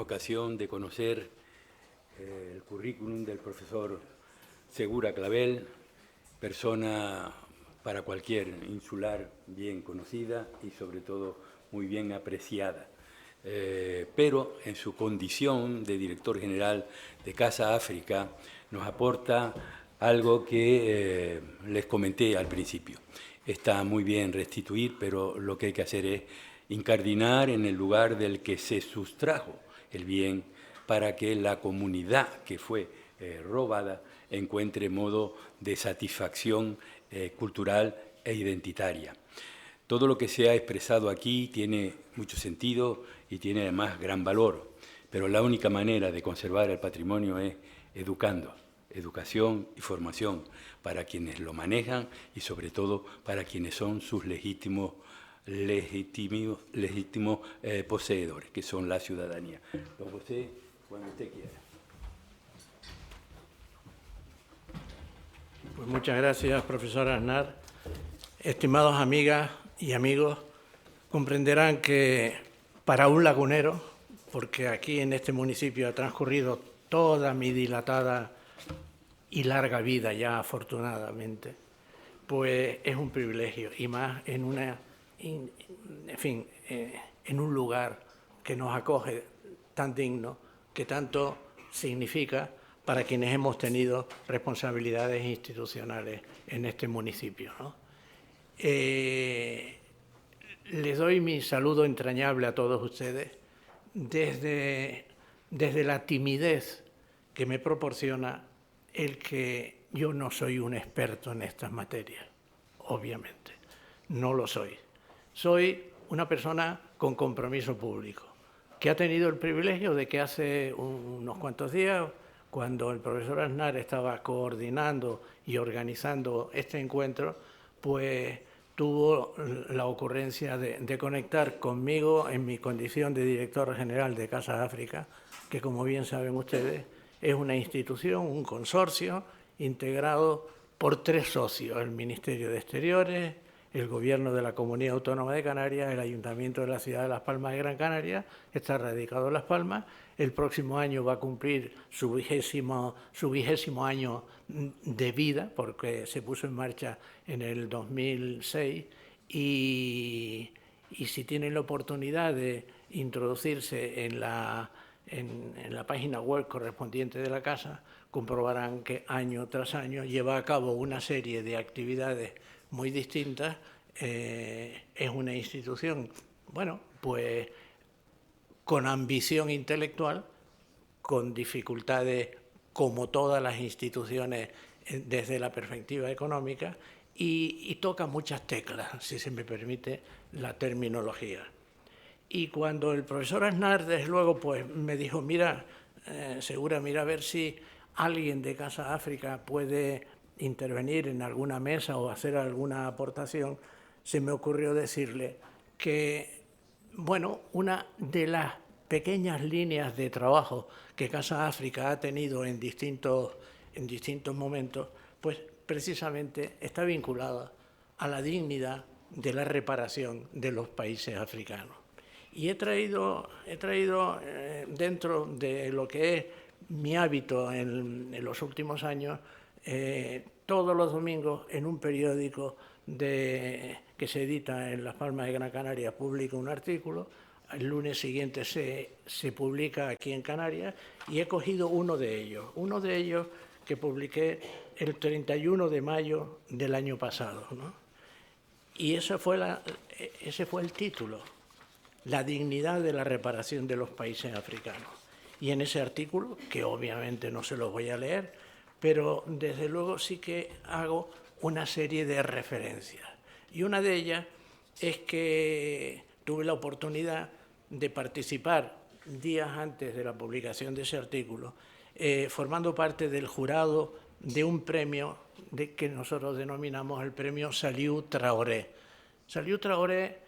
ocasión de conocer el currículum del profesor Segura Clavel, persona para cualquier insular bien conocida y sobre todo muy bien apreciada. Pero en su condición de director general de Casa África nos aporta algo que les comenté al principio. Está muy bien restituir, pero lo que hay que hacer es incardinar en el lugar del que se sustrajo el bien para que la comunidad que fue robada encuentre modo de satisfacción cultural e identitaria. Todo lo que se ha expresado aquí tiene mucho sentido y tiene además gran valor, pero la única manera de conservar el patrimonio es educando, educación y formación para quienes lo manejan y sobre todo para quienes son sus legítimos poseedores, que son la ciudadanía. Don José, cuando usted quiera. Pues muchas gracias, profesor Aznar. Estimados amigas y amigos, comprenderán que para un lagunero, porque aquí en este municipio ha transcurrido toda mi dilatada y larga vida ya afortunadamente, pues es un privilegio y más en un lugar que nos acoge tan digno, que tanto significa para quienes hemos tenido responsabilidades institucionales en este municipio, ¿no? Les doy mi saludo entrañable a todos ustedes desde la timidez que me proporciona el que yo no soy un experto en estas materias, obviamente, no lo soy. Soy una persona con compromiso público, que ha tenido el privilegio de que hace unos cuantos días, cuando el profesor Aznar estaba coordinando y organizando este encuentro, pues tuvo la ocurrencia de conectar conmigo en mi condición de director general de Casa África, que como bien saben ustedes, es una institución, un consorcio integrado por 3 socios, el Ministerio de Exteriores, el Gobierno de la Comunidad Autónoma de Canarias, el Ayuntamiento de la Ciudad de Las Palmas de Gran Canaria, está radicado en Las Palmas. El próximo año va a cumplir su vigésimo año de vida, porque se puso en marcha en el 2006, y si tienen la oportunidad de introducirse en la página web correspondiente de la casa, comprobarán que año tras año lleva a cabo una serie de actividades muy distintas. Es una institución, bueno, pues con ambición intelectual, con dificultades como todas las instituciones desde la perspectiva económica, y toca muchas teclas, si se me permite la terminología. Y cuando el profesor Aznar, desde luego, pues me dijo, mira, Segura, mira a ver si alguien de Casa África puede intervenir en alguna mesa o hacer alguna aportación, se me ocurrió decirle que, bueno, una de las pequeñas líneas de trabajo que Casa África ha tenido en distintos momentos, pues precisamente está vinculada a la dignidad de la reparación de los países africanos. Y he traído dentro de lo que es mi hábito en los últimos años, todos los domingos en un periódico que se edita en Las Palmas de Gran Canaria, publico un artículo, el lunes siguiente se publica aquí en Canarias, y he cogido uno de ellos que publiqué el 31 de mayo del año pasado, ¿no? Y ese fue el título: la dignidad de la reparación de los países africanos. Y en ese artículo, que obviamente no se los voy a leer, pero desde luego sí que hago una serie de referencias. Y una de ellas es que tuve la oportunidad de participar días antes de la publicación de ese artículo, formando parte del jurado de un premio que nosotros denominamos el premio Saliou Traoré. Saliou Traoré,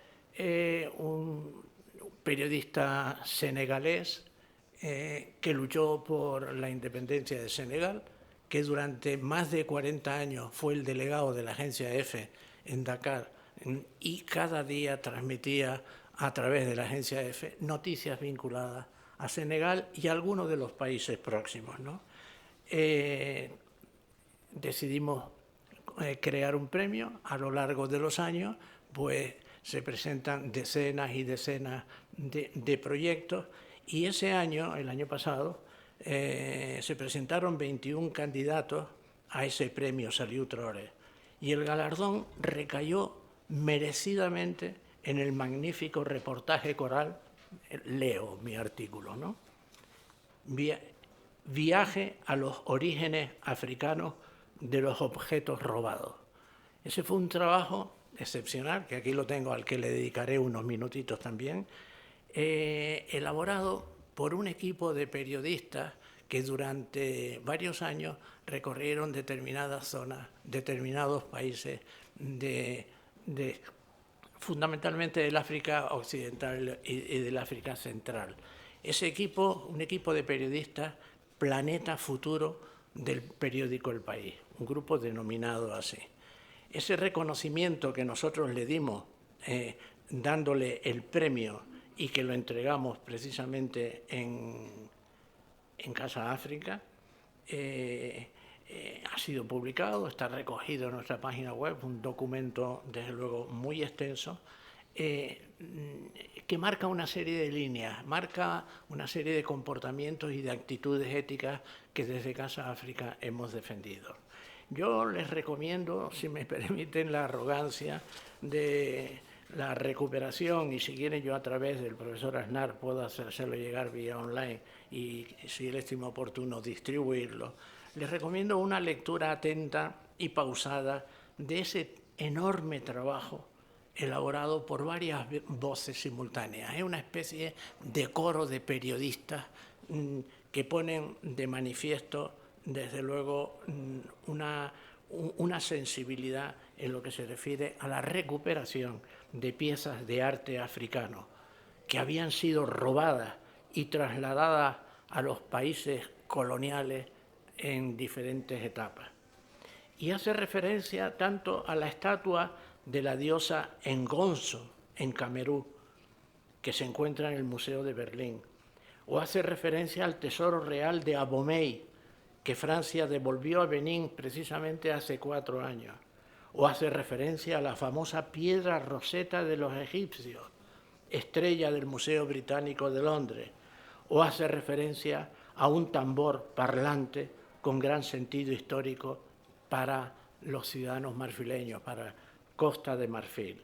un periodista senegalés que luchó por la independencia de Senegal, que durante más de 40 años fue el delegado de la agencia EFE en Dakar, y cada día transmitía a través de la agencia EFE noticias vinculadas a Senegal y a algunos de los países próximos, ¿no? Decidimos crear un premio. A lo largo de los años, pues se presentan decenas y decenas de proyectos, y ese año, el año pasado, se presentaron 21 candidatos a ese premio Saliu Traoré, y el galardón recayó merecidamente en el magnífico reportaje coral, leo mi artículo, ¿no? Viaje a los orígenes africanos de los objetos robados. Ese fue un trabajo excepcional, que aquí lo tengo, al que le dedicaré unos minutitos también, elaborado por un equipo de periodistas que durante varios años recorrieron determinadas zonas, determinados países, fundamentalmente del África Occidental y del África Central. Ese equipo, un equipo de periodistas, Planeta Futuro, del periódico El País, un grupo denominado así. Ese reconocimiento que nosotros le dimos dándole el premio y que lo entregamos precisamente en Casa África, ha sido publicado, está recogido en nuestra página web, un documento desde luego muy extenso, que marca una serie de líneas, marca una serie de comportamientos y de actitudes éticas que desde Casa África hemos defendido. Yo les recomiendo, si me permiten la arrogancia, de la recuperación, y si quieren yo a través del profesor Aznar puedo hacerlo llegar vía online y si él estima oportuno distribuirlo, les recomiendo una lectura atenta y pausada de ese enorme trabajo elaborado por varias voces simultáneas. Es una especie de coro de periodistas que ponen de manifiesto, desde luego, una sensibilidad en lo que se refiere a la recuperación de piezas de arte africano que habían sido robadas y trasladadas a los países coloniales en diferentes etapas. Y hace referencia tanto a la estatua de la diosa Ngonzo, en Camerún, que se encuentra en el Museo de Berlín, o hace referencia al tesoro real de Abomey, que Francia devolvió a Benín precisamente hace 4 años, o hace referencia a la famosa piedra roseta de los egipcios, estrella del Museo Británico de Londres, o hace referencia a un tambor parlante con gran sentido histórico para los ciudadanos marfileños, para Costa de Marfil,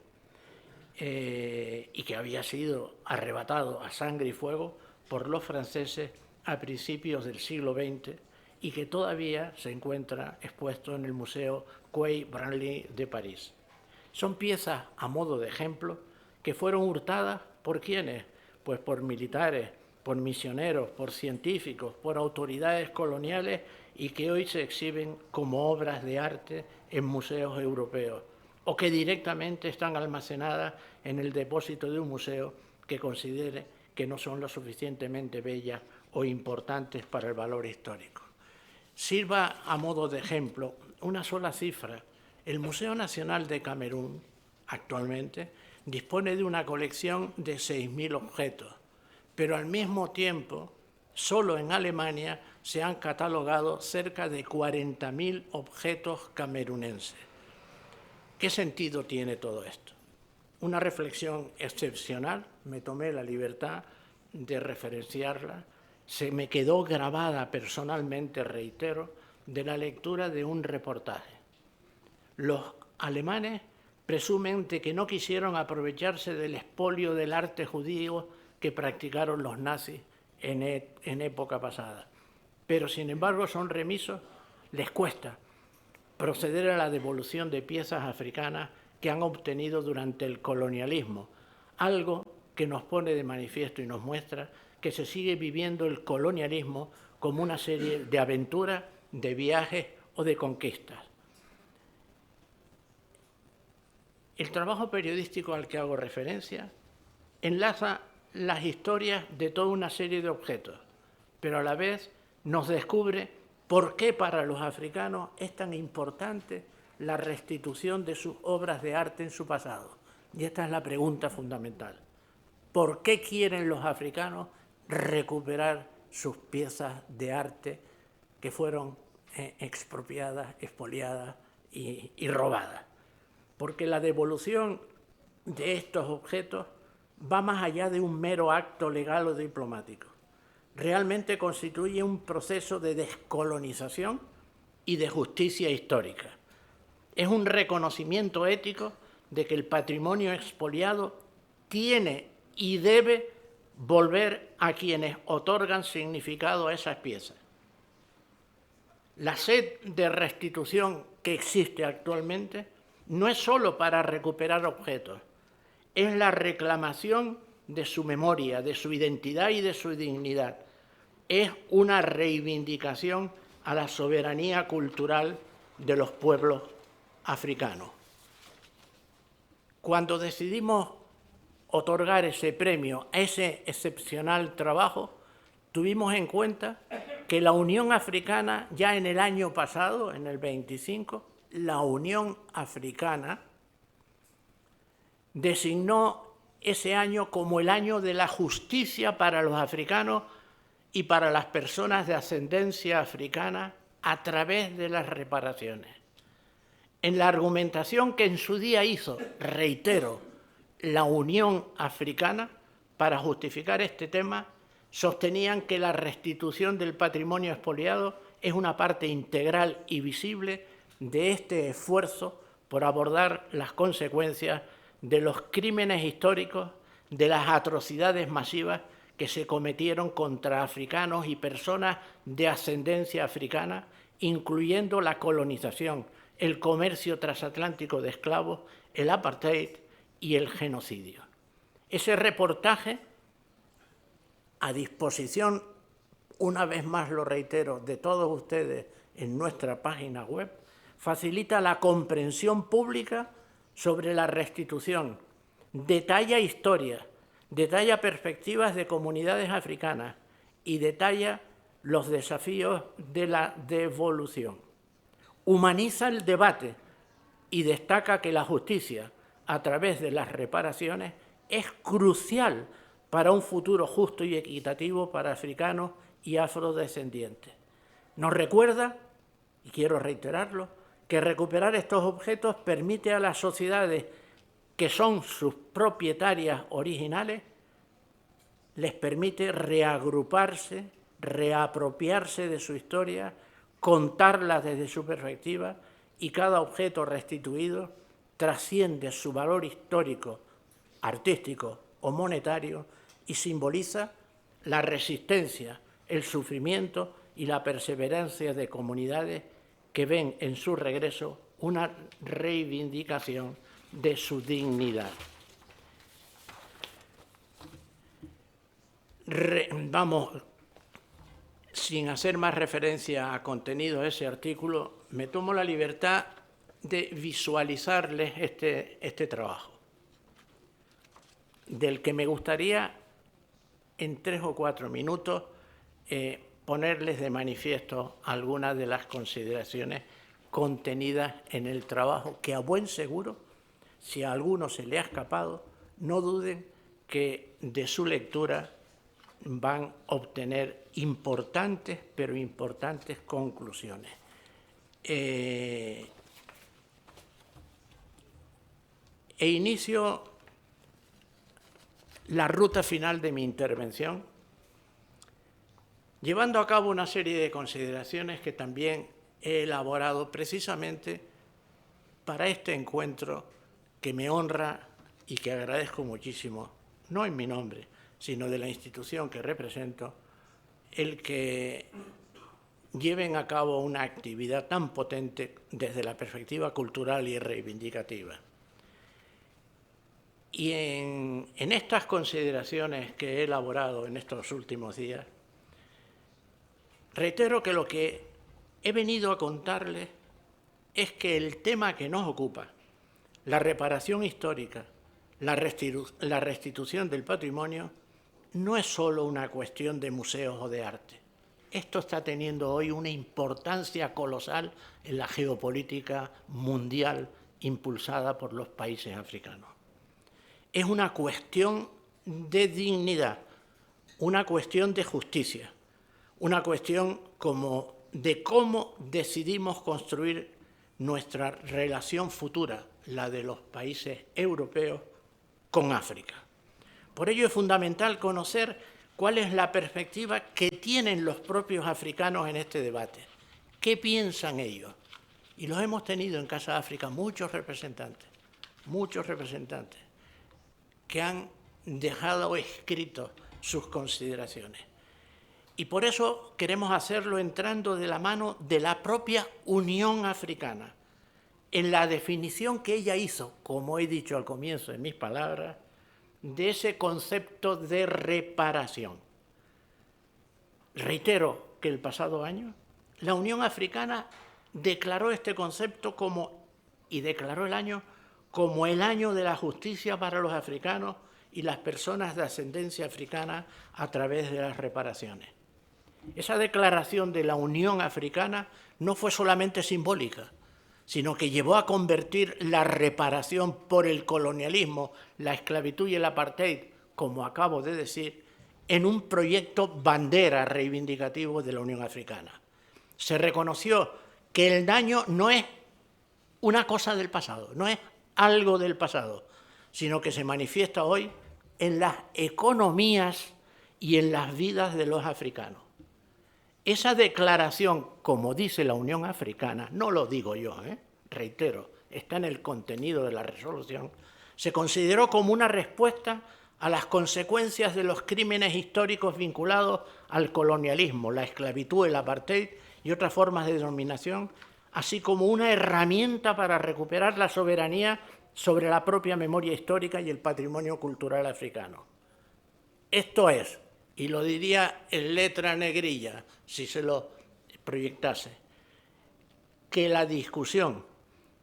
y que había sido arrebatado a sangre y fuego por los franceses a principios del siglo XX y que todavía se encuentra expuesto en el Museo Quai Branly de París. Son piezas, a modo de ejemplo, que fueron hurtadas ¿por quiénes? Pues por militares, por misioneros, por científicos, por autoridades coloniales, y que hoy se exhiben como obras de arte en museos europeos, o que directamente están almacenadas en el depósito de un museo que considere que no son lo suficientemente bellas o importantes para el valor histórico. Sirva a modo de ejemplo una sola cifra. El Museo Nacional de Camerún actualmente dispone de una colección de 6.000 objetos, pero al mismo tiempo, solo en Alemania se han catalogado cerca de 40.000 objetos camerunenses. ¿Qué sentido tiene todo esto? Una reflexión excepcional, me tomé la libertad de referenciarla, se me quedó grabada personalmente, reitero, de la lectura de un reportaje. Los alemanes presumen de que no quisieron aprovecharse del expolio del arte judío que practicaron los nazis en época pasada, pero sin embargo son remisos, les cuesta proceder a la devolución de piezas africanas que han obtenido durante el colonialismo, algo que nos pone de manifiesto y nos muestra que se sigue viviendo el colonialismo como una serie de aventuras, de viajes o de conquistas. El trabajo periodístico al que hago referencia enlaza las historias de toda una serie de objetos, pero a la vez nos descubre por qué para los africanos es tan importante la restitución de sus obras de arte en su pasado. Y esta es la pregunta fundamental. ¿Por qué quieren los africanos recuperar sus piezas de arte que fueron expropiadas, expoliadas y robadas. Porque la devolución de estos objetos va más allá de un mero acto legal o diplomático. Realmente constituye un proceso de descolonización y de justicia histórica. Es un reconocimiento ético de que el patrimonio expoliado tiene y debe volver a quienes otorgan significado a esas piezas. La sed de restitución que existe actualmente no es solo para recuperar objetos, es la reclamación de su memoria, de su identidad y de su dignidad. Es una reivindicación a la soberanía cultural de los pueblos africanos. Cuando decidimos otorgar ese premio a ese excepcional trabajo, tuvimos en cuenta que la Unión Africana, ya en el año pasado, en el 25, la Unión Africana designó ese año como el año de la justicia para los africanos y para las personas de ascendencia africana a través de las reparaciones. En la argumentación que en su día hizo, reitero, la Unión Africana, para justificar este tema, sostenían que la restitución del patrimonio expoliado es una parte integral y visible de este esfuerzo por abordar las consecuencias de los crímenes históricos, de las atrocidades masivas que se cometieron contra africanos y personas de ascendencia africana, incluyendo la colonización, el comercio transatlántico de esclavos, el apartheid y el genocidio. Ese reportaje, a disposición, una vez más lo reitero, de todos ustedes en nuestra página web, facilita la comprensión pública sobre la restitución, detalla historia, detalla perspectivas de comunidades africanas y detalla los desafíos de la devolución. Humaniza el debate y destaca que la justicia, a través de las reparaciones, es crucial para un futuro justo y equitativo para africanos y afrodescendientes. Nos recuerda, y quiero reiterarlo, que recuperar estos objetos permite a las sociedades que son sus propietarias originales, les permite reagruparse, reapropiarse de su historia, contarla desde su perspectiva, y cada objeto restituido trasciende su valor histórico, artístico o monetario y simboliza la resistencia, el sufrimiento y la perseverancia de comunidades que ven en su regreso una reivindicación de su dignidad. Vamos, sin hacer más referencia a contenido de ese artículo, me tomo la libertad de visualizarles este trabajo, del que me gustaría en 3 o 4 minutos ponerles de manifiesto algunas de las consideraciones contenidas en el trabajo, que a buen seguro, si a alguno se le ha escapado, no duden que de su lectura van a obtener importantes, pero importantes conclusiones. E inicio la ruta final de mi intervención llevando a cabo una serie de consideraciones que también he elaborado precisamente para este encuentro que me honra y que agradezco muchísimo, no en mi nombre, sino de la institución que represento, el que lleven a cabo una actividad tan potente desde la perspectiva cultural y reivindicativa. Y en estas consideraciones que he elaborado en estos últimos días, reitero que lo que he venido a contarles es que el tema que nos ocupa, la reparación histórica, la restitución del patrimonio, no es solo una cuestión de museos o de arte. Esto está teniendo hoy una importancia colosal en la geopolítica mundial impulsada por los países africanos. Es una cuestión de dignidad, una cuestión de justicia, una cuestión como de cómo decidimos construir nuestra relación futura, la de los países europeos, con África. Por ello es fundamental conocer cuál es la perspectiva que tienen los propios africanos en este debate. ¿Qué piensan ellos? Y los hemos tenido en Casa África muchos representantes que han dejado escritos sus consideraciones. Y por eso queremos hacerlo entrando de la mano de la propia Unión Africana, en la definición que ella hizo, como he dicho al comienzo de mis palabras, de ese concepto de reparación. Reitero que el pasado año la Unión Africana declaró este concepto y declaró el año como el año de la justicia para los africanos y las personas de ascendencia africana a través de las reparaciones. Esa declaración de la Unión Africana no fue solamente simbólica, sino que llevó a convertir la reparación por el colonialismo, la esclavitud y el apartheid, como acabo de decir, en un proyecto bandera reivindicativo de la Unión Africana. Se reconoció que el daño no es una cosa del pasado, no es algo del pasado, sino que se manifiesta hoy en las economías y en las vidas de los africanos. Esa declaración, como dice la Unión Africana, no lo digo yo, reitero, está en el contenido de la resolución, se consideró como una respuesta a las consecuencias de los crímenes históricos vinculados al colonialismo, la esclavitud, el apartheid y otras formas de dominación, así como una herramienta para recuperar la soberanía sobre la propia memoria histórica y el patrimonio cultural africano. Esto es, y lo diría en letra negrilla, si se lo proyectase, que la discusión,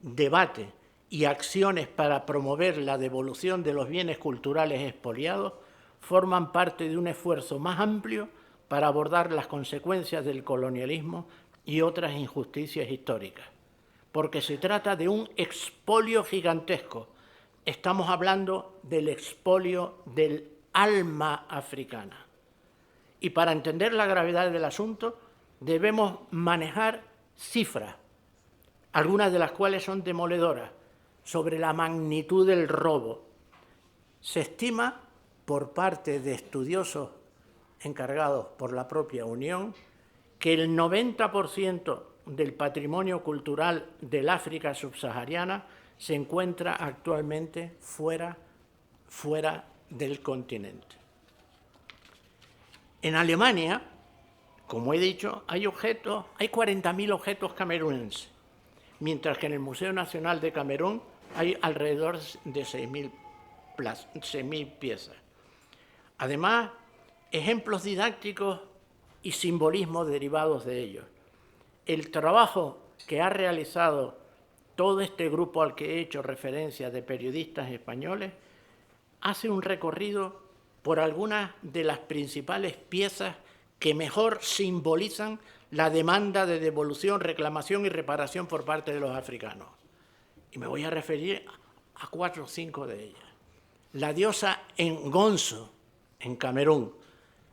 debate y acciones para promover la devolución de los bienes culturales expoliados forman parte de un esfuerzo más amplio para abordar las consecuencias del colonialismo y otras injusticias históricas, porque se trata de un expolio gigantesco. Estamos hablando del expolio del alma africana. Y para entender la gravedad del asunto debemos manejar cifras, algunas de las cuales son demoledoras, sobre la magnitud del robo. Se estima por parte de estudiosos encargados por la propia Unión que el 90% del patrimonio cultural del África subsahariana se encuentra actualmente fuera del continente. En Alemania, como he dicho, hay 40.000 objetos camerunenses, mientras que en el Museo Nacional de Camerún hay alrededor de 6.000 piezas. Además, ejemplos didácticos y simbolismos derivados de ellos. El trabajo que ha realizado todo este grupo al que he hecho referencia de periodistas españoles hace un recorrido por algunas de las principales piezas que mejor simbolizan la demanda de devolución, reclamación y reparación por parte de los africanos. Y me voy a referir a 4 o 5 de ellas. La diosa Ngonso, en Camerún,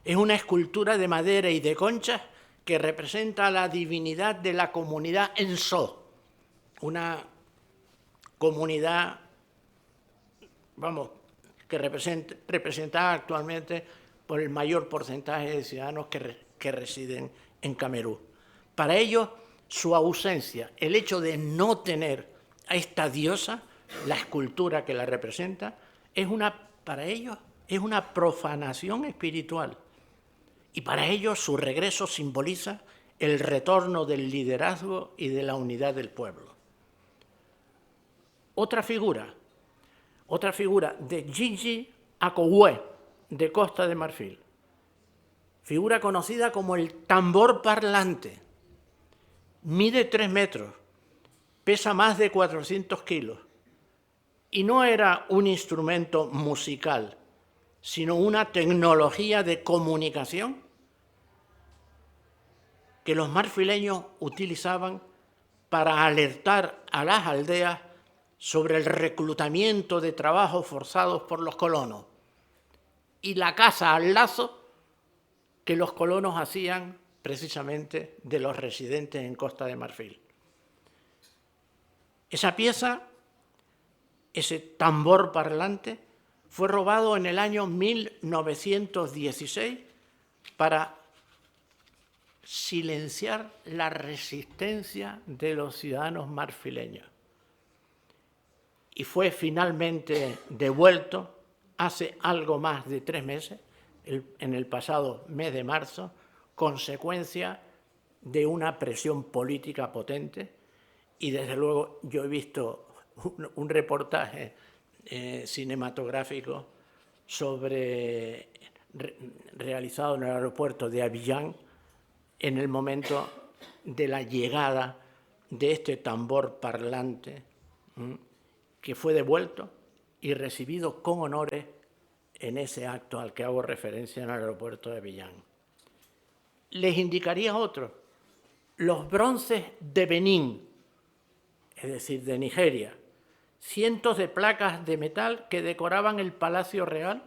es una escultura de madera y de conchas que representa a la divinidad de la comunidad Nso, una comunidad, que representada actualmente por el mayor porcentaje de ciudadanos que residen en Camerún. Para ellos, su ausencia, el hecho de no tener a esta diosa, la escultura que la representa, para ellos es una profanación espiritual. Y para ellos su regreso simboliza el retorno del liderazgo y de la unidad del pueblo. Otra figura de Gigi Akoué, de Costa de Marfil. Figura conocida como el tambor parlante. Mide 3 metros, pesa más de 400 kilos. Y no era un instrumento musical, sino una tecnología de comunicación que los marfileños utilizaban para alertar a las aldeas sobre el reclutamiento de trabajos forzados por los colonos y la caza al lazo que los colonos hacían precisamente de los residentes en Costa de Marfil. Esa pieza, ese tambor parlante, fue robado en el año 1916 para silenciar la resistencia de los ciudadanos marfileños. Y fue finalmente devuelto hace algo más de 3 meses, en el pasado mes de marzo, consecuencia de una presión política potente. Y desde luego yo he visto un reportaje cinematográfico realizado en el aeropuerto de Abiyán en el momento de la llegada de este tambor parlante que fue devuelto y recibido con honores en ese acto al que hago referencia en el aeropuerto de Abiyán. Les indicaría otro, los bronces de Benín, es decir, de Nigeria, cientos de placas de metal que decoraban el Palacio Real,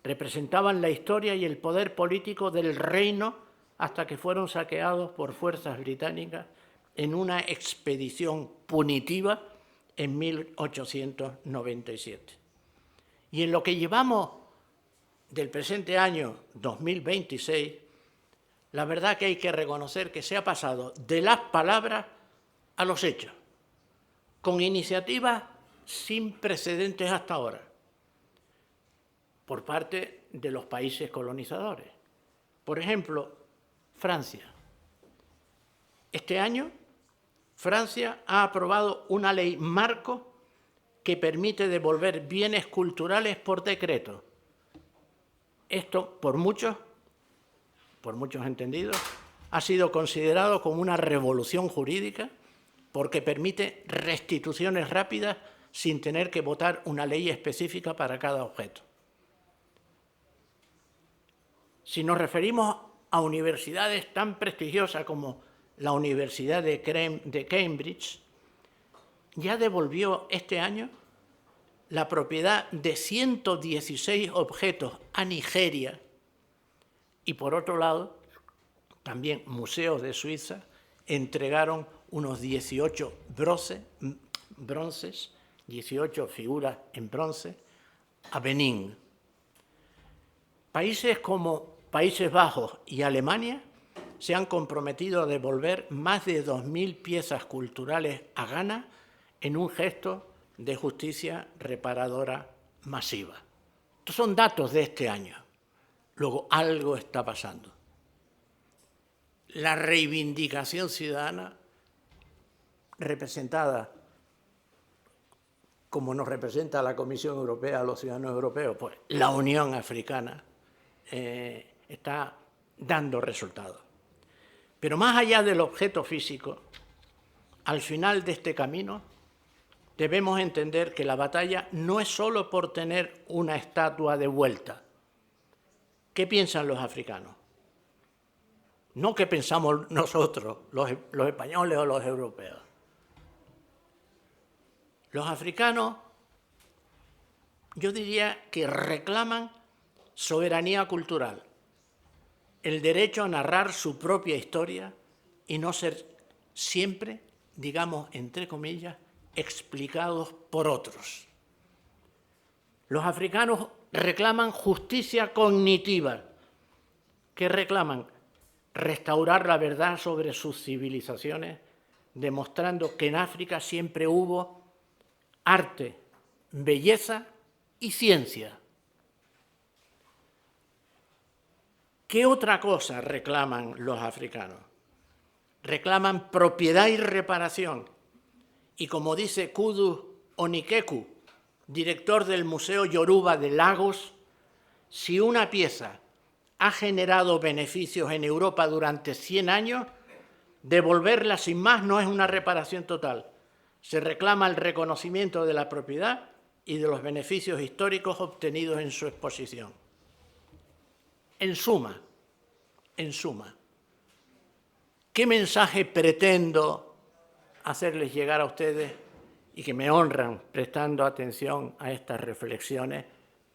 representaban la historia y el poder político del reino hasta que fueron saqueados por fuerzas británicas en una expedición punitiva en 1897. Y en lo que llevamos del presente año 2026, la verdad que hay que reconocer que se ha pasado de las palabras a los hechos, con iniciativas sin precedentes hasta ahora, por parte de los países colonizadores. Por ejemplo, Francia. Este año, Francia ha aprobado una ley marco que permite devolver bienes culturales por decreto. Esto, por muchos entendidos, ha sido considerado como una revolución jurídica porque permite restituciones rápidas sin tener que votar una ley específica para cada objeto. Si nos referimos a universidades tan prestigiosas como la Universidad de Cambridge, ya devolvió este año la propiedad de 116 objetos a Nigeria y, por otro lado, también museos de Suiza entregaron unos 18 bronces, 18 figuras en bronce, a Benín. Países como Países Bajos y Alemania se han comprometido a devolver más de 2.000 piezas culturales a Ghana en un gesto de justicia reparadora masiva. Estos son datos de este año. Luego, algo está pasando. La reivindicación ciudadana, representada como nos representa la Comisión Europea a los ciudadanos europeos, pues la Unión Africana está dando resultados. Pero más allá del objeto físico, al final de este camino debemos entender que la batalla no es solo por tener una estatua de vuelta. ¿Qué piensan los africanos? No qué pensamos nosotros, los españoles o los europeos. Los africanos, yo diría que reclaman soberanía cultural, el derecho a narrar su propia historia y no ser siempre, digamos, entre comillas, explicados por otros. Los africanos reclaman justicia cognitiva. ¿Qué reclaman? Restaurar la verdad sobre sus civilizaciones, demostrando que en África siempre hubo arte, belleza y ciencia. ¿Qué otra cosa reclaman los africanos? Reclaman propiedad y reparación. Y como dice Kudu Onikeku, director del Museo Yoruba de Lagos, si una pieza ha generado beneficios en Europa durante 100 años, devolverla sin más no es una reparación total. Se reclama el reconocimiento de la propiedad y de los beneficios históricos obtenidos en su exposición. En suma, ¿qué mensaje pretendo hacerles llegar a ustedes y que me honran prestando atención a estas reflexiones,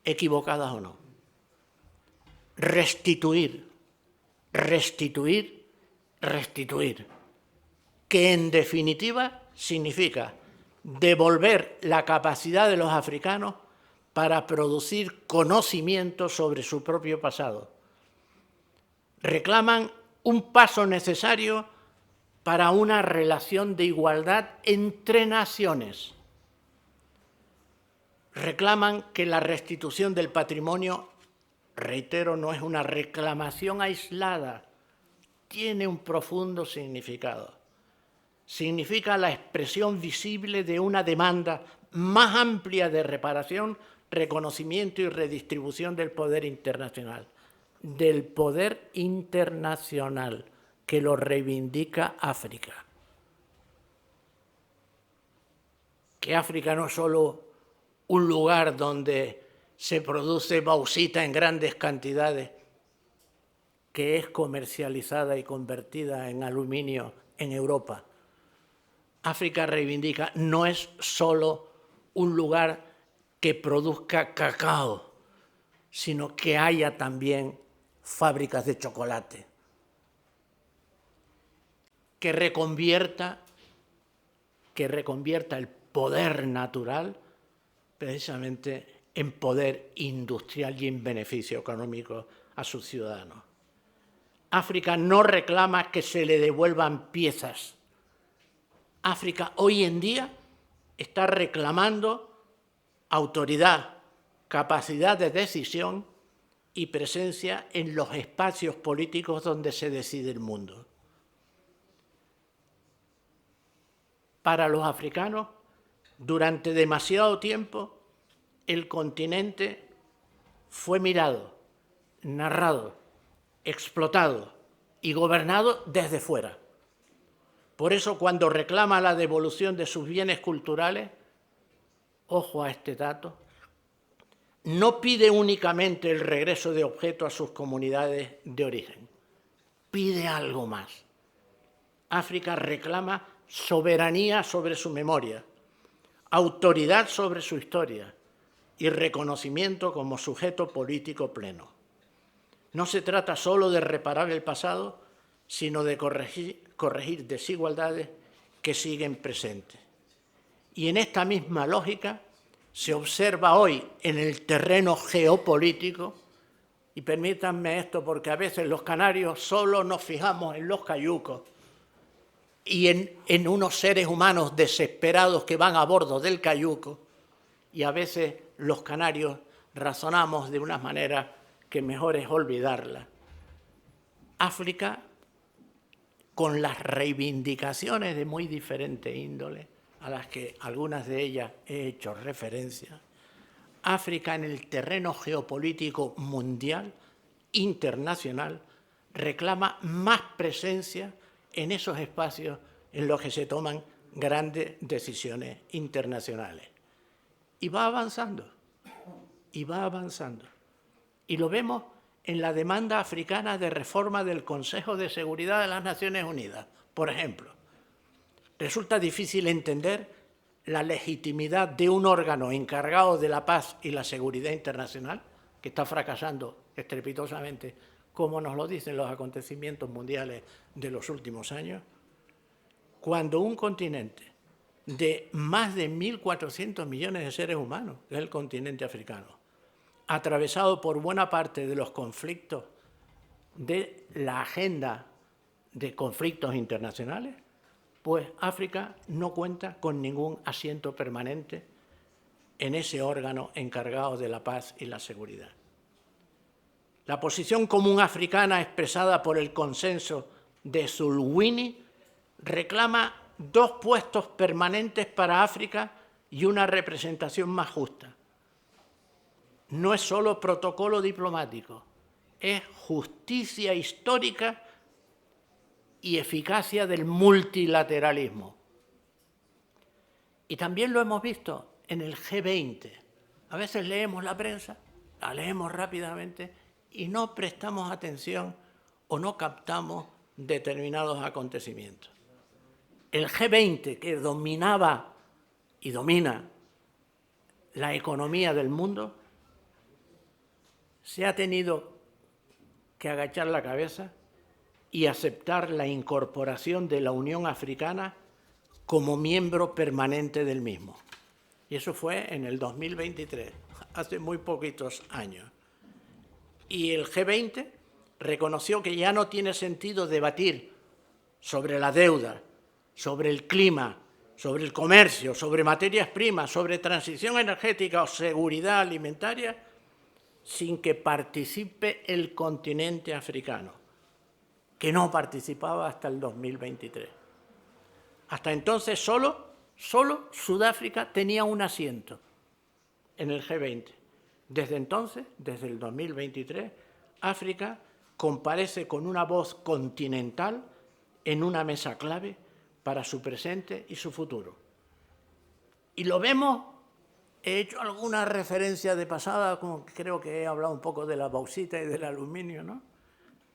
equivocadas o no? Restituir restituir, que en definitiva significa devolver la capacidad de los africanos para producir conocimiento sobre su propio pasado. Reclaman un paso necesario para una relación de igualdad entre naciones. Reclaman que la restitución del patrimonio, reitero, no es una reclamación aislada, tiene un profundo significado. Significa la expresión visible de una demanda más amplia de reparación, reconocimiento y redistribución del poder internacional. Del poder internacional que lo reivindica África. Que África no es solo un lugar donde se produce bauxita en grandes cantidades, que es comercializada y convertida en aluminio en Europa. África reivindica, no es solo un lugar que produzca cacao, sino que haya también fábricas de chocolate, que reconvierta el poder natural precisamente en poder industrial y en beneficio económico a sus ciudadanos. África no reclama que se le devuelvan piezas. África hoy en día está reclamando autoridad, capacidad de decisión y presencia en los espacios políticos donde se decide el mundo. Para los africanos, durante demasiado tiempo, el continente fue mirado, narrado, explotado y gobernado desde fuera. Por eso, cuando reclama la devolución de sus bienes culturales, ojo a este dato, no pide únicamente el regreso de objetos a sus comunidades de origen, pide algo más. África reclama soberanía sobre su memoria, autoridad sobre su historia y reconocimiento como sujeto político pleno. No se trata solo de reparar el pasado, sino de corregir desigualdades que siguen presentes. Y en esta misma lógica se observa hoy en el terreno geopolítico, y permítanme esto porque a veces los canarios solo nos fijamos en los cayucos y en unos seres humanos desesperados que van a bordo del cayuco, y a veces los canarios razonamos de una manera que mejor es olvidarla. África, con las reivindicaciones de muy diferente índole, a las que algunas de ellas he hecho referencia, África en el terreno geopolítico mundial, internacional, reclama más presencia en esos espacios en los que se toman grandes decisiones internacionales. Y va avanzando, y va avanzando. Y lo vemos en la demanda africana de reforma del Consejo de Seguridad de las Naciones Unidas, por ejemplo. Resulta difícil entender la legitimidad de un órgano encargado de la paz y la seguridad internacional, que está fracasando estrepitosamente, como nos lo dicen los acontecimientos mundiales de los últimos años, cuando un continente de más de 1.400 millones de seres humanos, que es el continente africano, atravesado por buena parte de los conflictos de la agenda de conflictos internacionales, pues África no cuenta con ningún asiento permanente en ese órgano encargado de la paz y la seguridad. La posición común africana expresada por el consenso de Zulwini reclama 2 puestos permanentes para África y una representación más justa. No es solo protocolo diplomático, es justicia histórica y eficacia del multilateralismo. Y también lo hemos visto en el G20. A veces leemos la prensa, la leemos rápidamente y no prestamos atención o no captamos determinados acontecimientos. El G20, que dominaba y domina la economía del mundo, se ha tenido que agachar la cabeza y aceptar la incorporación de la Unión Africana como miembro permanente del mismo. Y eso fue en el 2023, hace muy poquitos años. Y el G20 reconoció que ya no tiene sentido debatir sobre la deuda, sobre el clima, sobre el comercio, sobre materias primas, sobre transición energética o seguridad alimentaria, sin que participe el continente africano, que no participaba hasta el 2023. Hasta entonces solo Sudáfrica tenía un asiento en el G20. Desde entonces, desde el 2023, África comparece con una voz continental en una mesa clave para su presente y su futuro. Y lo vemos, he hecho alguna referencia de pasada, como creo que he hablado un poco de la bauxita y del aluminio, ¿no?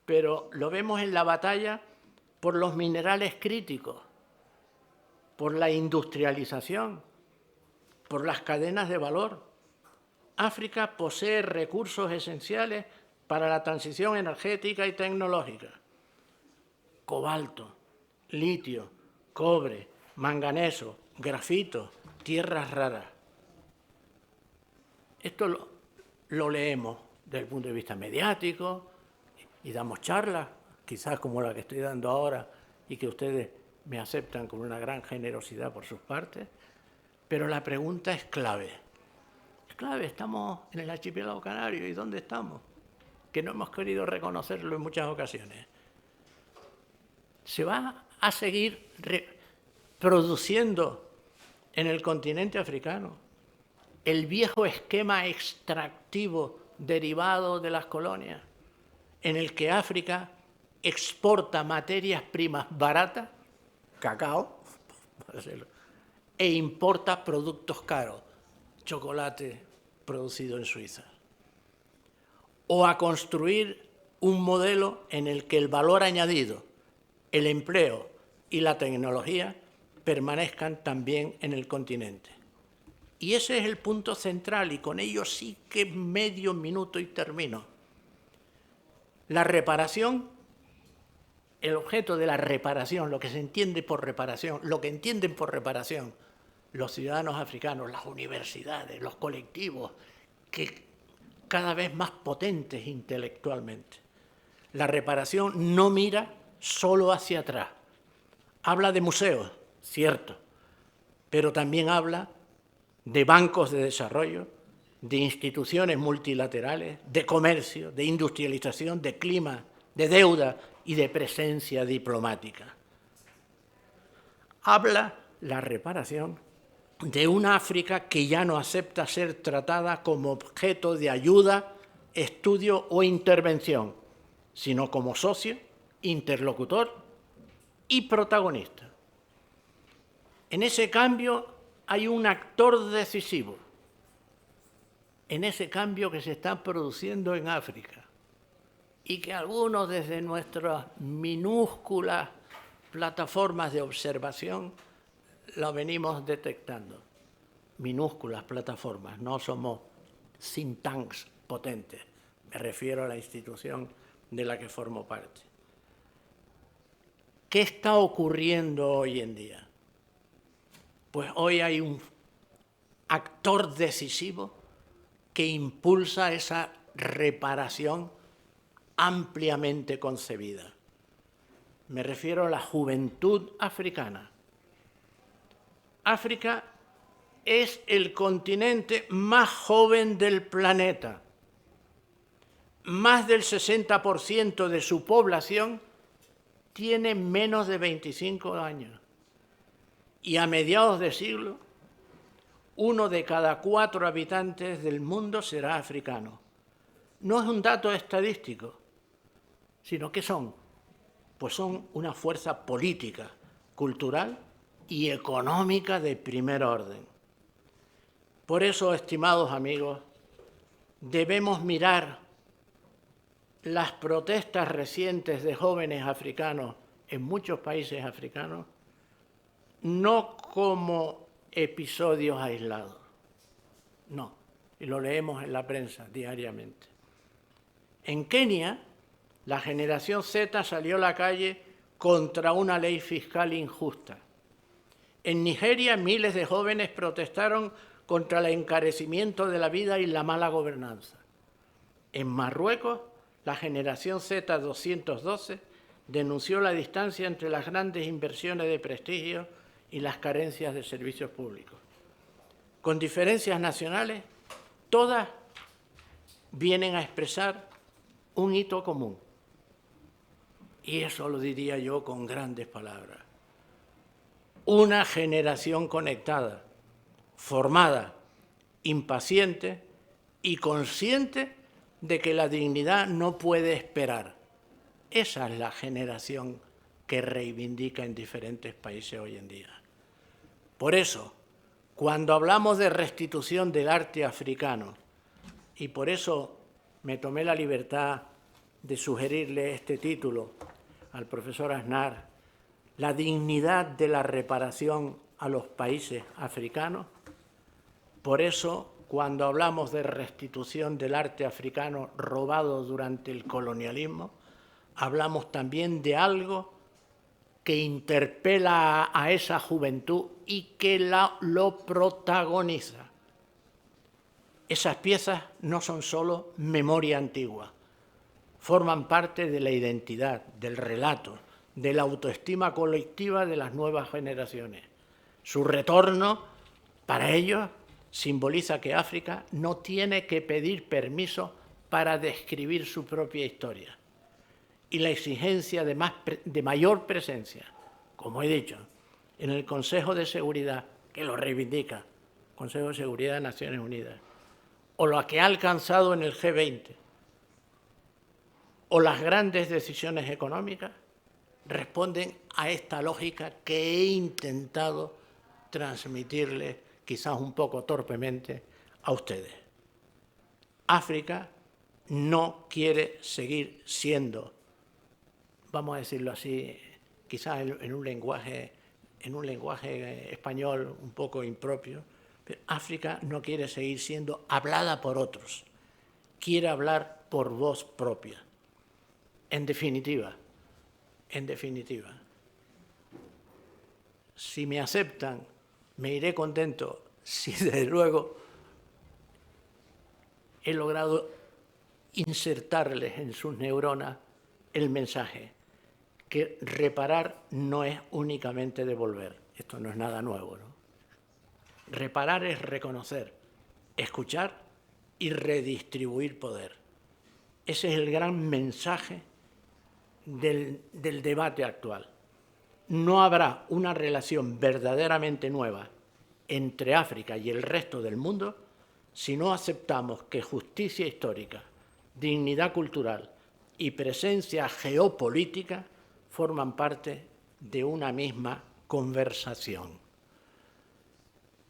Pero lo vemos en la batalla por los minerales críticos, por la industrialización, por las cadenas de valor. África posee recursos esenciales para la transición energética y tecnológica: cobalto, litio, cobre, manganeso, grafito, tierras raras. Esto lo leemos desde el punto de vista mediático y damos charlas, quizás como la que estoy dando ahora y que ustedes me aceptan con una gran generosidad por sus partes, pero la pregunta es clave. Es clave, estamos en el archipiélago canario, ¿y dónde estamos? Que no hemos querido reconocerlo en muchas ocasiones. ¿Se va a seguir produciendo en el continente africano el viejo esquema extractivo derivado de las colonias, en el que África exporta materias primas baratas, cacao, e importa productos caros, chocolate producido en Suiza? ¿O a construir un modelo en el que el valor añadido, el empleo y la tecnología permanezcan también en el continente? Y ese es el punto central, y con ello sí que medio minuto y termino. La reparación, el objeto de la reparación, lo que se entiende por reparación, lo que entienden por reparación los ciudadanos africanos, las universidades, los colectivos, que cada vez más potentes intelectualmente. La reparación no mira solo hacia atrás. Habla de museos, cierto, pero también habla de bancos de desarrollo, de instituciones multilaterales, de comercio, de industrialización, de clima, de deuda y de presencia diplomática. Habla la reparación de una África que ya no acepta ser tratada como objeto de ayuda, estudio o intervención, sino como socio, interlocutor y protagonista. En ese cambio hay un actor decisivo, en ese cambio que se está produciendo en África y que algunos desde nuestras minúsculas plataformas de observación lo venimos detectando. Minúsculas plataformas, no somos think tanks potentes, me refiero a la institución de la que formo parte. ¿Qué está ocurriendo hoy en día? Pues hoy hay un actor decisivo que impulsa esa reparación ampliamente concebida. Me refiero a la juventud africana. África es el continente más joven del planeta. Más del 60% de su población tiene menos de 25 años. Y a mediados de siglo, 1 de cada 4 habitantes del mundo será africano. No es un dato estadístico, sino que son, pues son una fuerza política, cultural y económica de primer orden. Por eso, estimados amigos, debemos mirar las protestas recientes de jóvenes africanos en muchos países africanos no como episodios aislados, no, y lo leemos en la prensa diariamente. En Kenia, la generación Z salió a la calle contra una ley fiscal injusta. En Nigeria, miles de jóvenes protestaron contra el encarecimiento de la vida y la mala gobernanza. En Marruecos, la generación Z212 denunció la distancia entre las grandes inversiones de prestigio y las carencias de servicios públicos. Con diferencias nacionales, todas vienen a expresar un hito común. Y eso lo diría yo con grandes palabras. Una generación conectada, formada, impaciente y consciente de que la dignidad no puede esperar. Esa es la generación que reivindica en diferentes países hoy en día. Por eso, cuando hablamos de restitución del arte africano, y por eso me tomé la libertad de sugerirle este título al profesor Aznar, la dignidad de la reparación a los países africanos, por eso cuando hablamos de restitución del arte africano robado durante el colonialismo, hablamos también de algo que interpela a esa juventud y que lo protagoniza. Esas piezas no son solo memoria antigua, forman parte de la identidad, del relato, de la autoestima colectiva de las nuevas generaciones. Su retorno, para ellos, simboliza que África no tiene que pedir permiso para describir su propia historia. Y la exigencia de mayor presencia, como he dicho, en el Consejo de Seguridad, que lo reivindica, Consejo de Seguridad de Naciones Unidas, o lo que ha alcanzado en el G20, o las grandes decisiones económicas, responden a esta lógica que he intentado transmitirles, quizás un poco torpemente, a ustedes. África no quiere seguir siendo, vamos a decirlo así, quizás en un lenguaje español un poco impropio, pero África no quiere seguir siendo hablada por otros, quiere hablar por voz propia. En definitiva, si me aceptan, me iré contento si desde luego he logrado insertarles en sus neuronas el mensaje que reparar no es únicamente devolver. Esto no es nada nuevo, ¿no? Reparar es reconocer, escuchar y redistribuir poder. Ese es el gran mensaje del debate actual. No habrá una relación verdaderamente nueva entre África y el resto del mundo si no aceptamos que justicia histórica, dignidad cultural y presencia geopolítica forman parte de una misma conversación.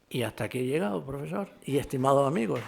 Y hasta aquí he llegado, profesor y estimados amigos.